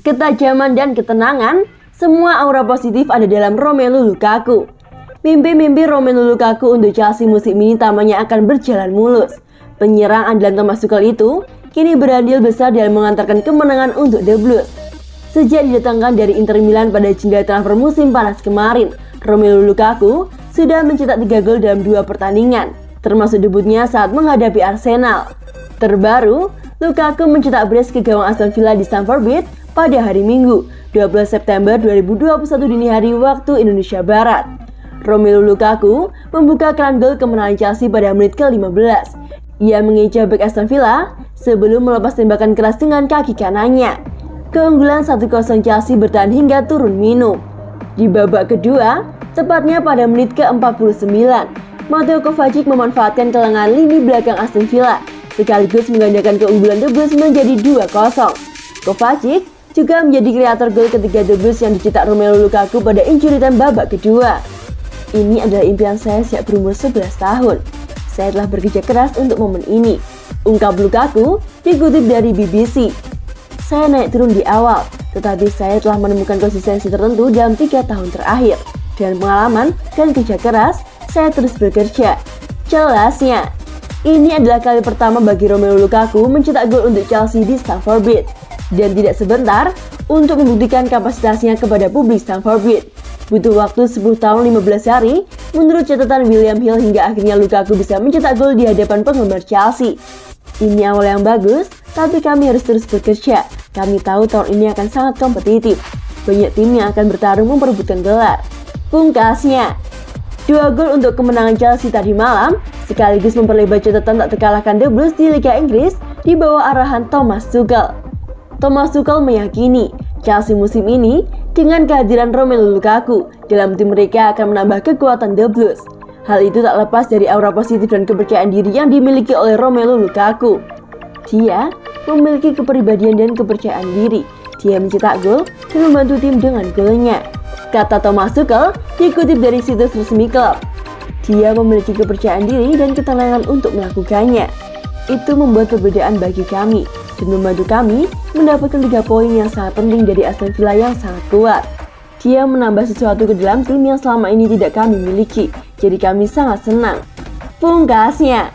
ketajaman dan ketenangan, semua aura positif ada dalam Romelu Lukaku. Mimpi-mimpi Romelu Lukaku untuk Chelsea musim ini tampaknya akan berjalan mulus. Penyerang andalan Thomas Tuchel itu kini berandil besar dalam mengantarkan kemenangan untuk The Blues. Sejak didatangkan dari Inter Milan pada jendela transfer musim panas kemarin, Romelu Lukaku sudah mencetak 3 gol dalam 2 pertandingan, termasuk debutnya saat menghadapi Arsenal. Terbaru, Lukaku mencetak brace ke gawang Aston Villa di Stamford Bridge pada hari Minggu, 12 September 2021 dini hari waktu Indonesia Barat. Romelu Lukaku membuka keran gol kemenangan Chelsea pada menit ke-15. Ia mengincar bek Aston Villa sebelum melepas tembakan keras dengan kaki kanannya. Keunggulan 1-0 Chelsea bertahan hingga turun minum. Di babak kedua, tepatnya pada menit ke-49, Mateo Kovacic memanfaatkan kelengahan lini belakang Aston Villa, sekaligus menggandakan keunggulan The Blues menjadi 2-0. Kovacic juga menjadi kreator gol ketiga The Blues yang dicetak Romelu Lukaku pada injury time babak kedua. Ini adalah impian saya sejak berumur 11 tahun. Saya telah bekerja keras untuk momen ini, ungkap Lukaku dikutip dari BBC. Saya naik turun di awal, tetapi saya telah menemukan konsistensi tertentu dalam 3 tahun terakhir. Dengan pengalaman dan kerja keras, saya terus bekerja. Jelasnya, ini adalah kali pertama bagi Romelu Lukaku mencetak gol untuk Chelsea di Stamford Bridge. Dan tidak sebentar untuk membuktikan kapasitasnya kepada publik Stamford Bridge. Butuh waktu 10 tahun 15 hari menurut catatan William Hill hingga akhirnya Lukaku bisa mencetak gol di hadapan penggemar Chelsea. Ini awal yang bagus, tapi kami harus terus bekerja. Kami tahu tahun ini akan sangat kompetitif. Banyak tim yang akan bertarung memperebutkan gelar. Pungkasnya, 2 gol untuk kemenangan Chelsea tadi malam sekaligus memperlebar catatan tak terkalahkan The Blues di Liga Inggris di bawah arahan Thomas Tuchel. Thomas Tuchel meyakini Chelsea musim ini dengan kehadiran Romelu Lukaku dalam tim mereka akan menambah kekuatan The Blues. Hal itu tak lepas dari aura positif dan kepercayaan diri yang dimiliki oleh Romelu Lukaku. Dia memiliki kepribadian dan kepercayaan diri. Dia mencetak gol dan membantu tim dengan golnya, kata Thomas Tuchel dikutip dari situs resmi klub. Dia memiliki kepercayaan diri dan ketenangan untuk melakukannya. Itu membuat perbedaan bagi kami dan membantu kami mendapatkan 3 poin yang sangat penting dari Aston Villa yang sangat kuat. Dia menambah sesuatu ke dalam tim yang selama ini tidak kami miliki, jadi kami sangat senang. Pungkasnya.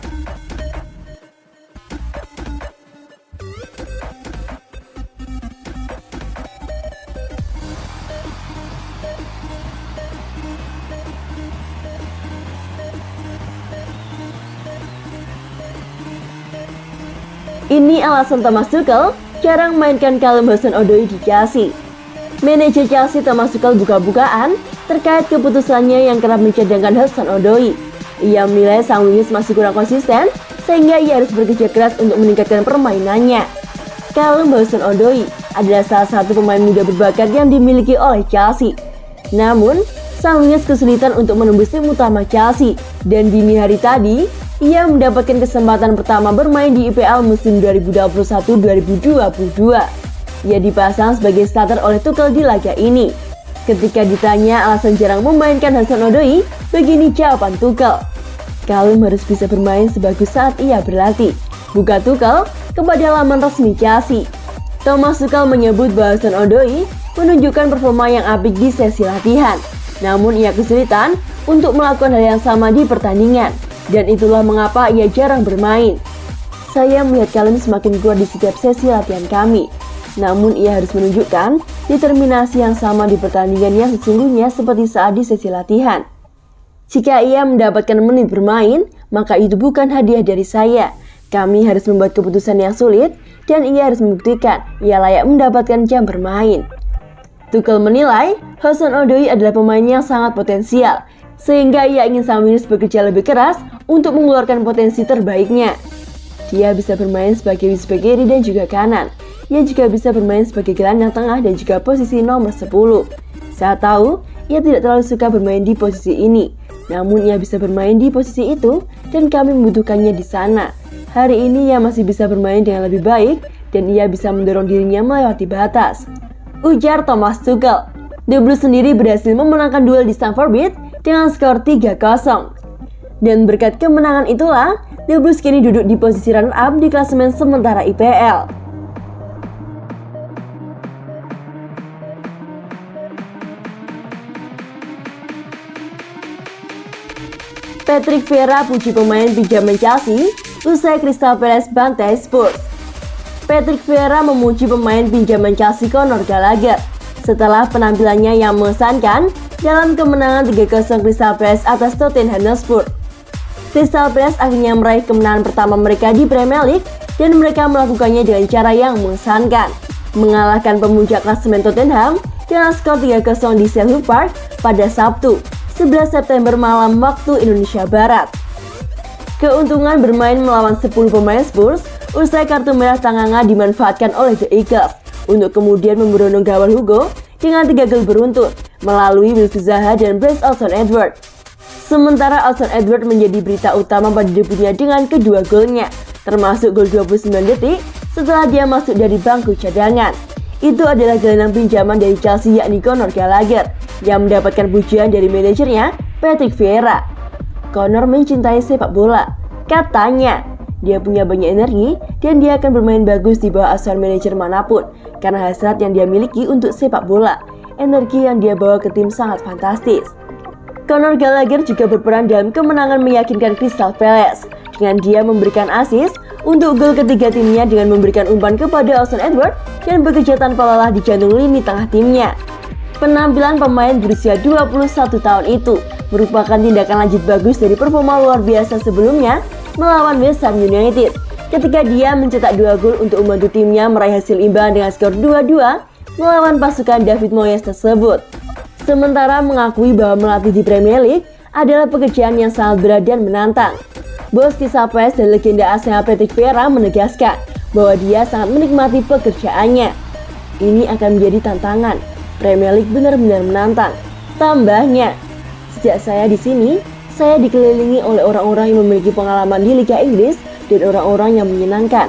Ini alasan Thomas Tuchel jarang mainkan Callum Hudson-Odoi di Chelsea. Manajer Chelsea Thomas Tuchel buka-bukaan terkait keputusannya yang kerap mencadangkan Hudson-Odoi. Ia menilai sang wingers masih kurang konsisten sehingga ia harus bekerja keras untuk meningkatkan permainannya. Callum Hudson-Odoi adalah salah satu pemain muda berbakat yang dimiliki oleh Chelsea. Namun, sang wingers kesulitan untuk menembus tim utama Chelsea dan dini hari tadi ia mendapatkan kesempatan pertama bermain di IPL musim 2021-2022. Ia dipasang sebagai starter oleh Tuchel di laga ini. Ketika ditanya alasan jarang memainkan Hudson-Odoi, begini jawaban Tuchel. Callum harus bisa bermain sebagus saat ia berlatih, buka Tuchel kepada laman resmi Chelsea. Thomas Tuchel menyebut bahwa Hudson-Odoi menunjukkan performa yang apik di sesi latihan. Namun ia kesulitan untuk melakukan hal yang sama di pertandingan. Dan itulah mengapa ia jarang bermain. Saya melihat Callum semakin kuat di setiap sesi latihan kami. Namun ia harus menunjukkan determinasi yang sama di pertandingan yang sesungguhnya seperti saat di sesi latihan. Jika ia mendapatkan menit bermain, maka itu bukan hadiah dari saya. Kami harus membuat keputusan yang sulit dan ia harus membuktikan ia layak mendapatkan jam bermain. Tuchel menilai Hudson-Odoi adalah pemain yang sangat potensial, sehingga ia ingin sang wingers bekerja lebih keras untuk mengeluarkan potensi terbaiknya. Dia bisa bermain sebagai wingback kiri dan juga kanan. Ia juga bisa bermain sebagai gelandang tengah dan juga posisi nomor 10. Saya tahu ia tidak terlalu suka bermain di posisi ini, namun ia bisa bermain di posisi itu dan kami membutuhkannya di sana. Hari ini ia masih bisa bermain dengan lebih baik dan ia bisa mendorong dirinya melewati batas, ujar Thomas Tuchel. The Blues sendiri berhasil memenangkan duel di Stamford Bridge dengan skor 3-0. Dan berkat kemenangan itulah, The Blues kini duduk di posisi runner-up di klasemen sementara IPL. Patrick Vieira puji pemain pinjaman Chelsea usai Crystal Palace bantai Spurs. Patrick Vieira memuji pemain pinjaman Chelsea Conor Gallagher setelah penampilannya yang mengesankan dalam kemenangan 3-0 Crystal Palace atas Tottenham Hotspur. Crystal Palace akhirnya meraih kemenangan pertama mereka di Premier League dan mereka melakukannya dengan cara yang mengesankan, mengalahkan pemuncak klasemen Tottenham dengan skor 3-0 di Selhurst Park pada Sabtu, 11 September malam waktu Indonesia Barat. Keuntungan bermain melawan 10 pemain Spurs usai kartu merah Tanganga dimanfaatkan oleh The Eagles untuk kemudian memberondong gawang Hugo dengan 3 gol beruntun melalui Wilfried Zaha dan Bryce Alson-Edouard. Sementara Alson-Edouard menjadi berita utama pada debutnya dengan kedua golnya, termasuk gol 29 detik setelah dia masuk dari bangku cadangan. Itu adalah gelandang pinjaman dari Chelsea yakni Conor Gallagher yang mendapatkan pujian dari manajernya Patrick Vieira. Conor mencintai sepak bola. Katanya, dia punya banyak energi dan dia akan bermain bagus di bawah asuhan manajer manapun karena hasrat yang dia miliki untuk sepak bola. Energi yang dia bawa ke tim sangat fantastis. Conor Gallagher juga berperan dalam kemenangan meyakinkan Crystal Palace dengan dia memberikan assist untuk gol ketiga timnya dengan memberikan umpan kepada Alson-Edouard dan bekerja tanpa lelah di jantung lini tengah timnya. Penampilan pemain berusia 21 tahun itu merupakan tindakan lanjut bagus dari performa luar biasa sebelumnya melawan West Ham United ketika dia mencetak 2 gol untuk membantu timnya meraih hasil imbang dengan skor 2-2 melawan pasukan David Moyes tersebut. Sementara mengakui bahwa melatih di Premier League adalah pekerjaan yang sangat berat dan menantang. Bos Crystal Palace dan legenda Arsenal Patrick Vieira menegaskan bahwa dia sangat menikmati pekerjaannya. Ini akan menjadi tantangan. Premier League benar-benar menantang. Tambahnya, sejak saya di sini, saya dikelilingi oleh orang-orang yang memiliki pengalaman di Liga Inggris dan orang-orang yang menyenangkan.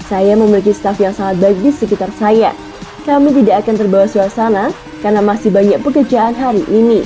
Saya memiliki staf yang sangat baik di sekitar saya. Kami tidak akan terbawa suasana karena masih banyak pekerjaan hari ini.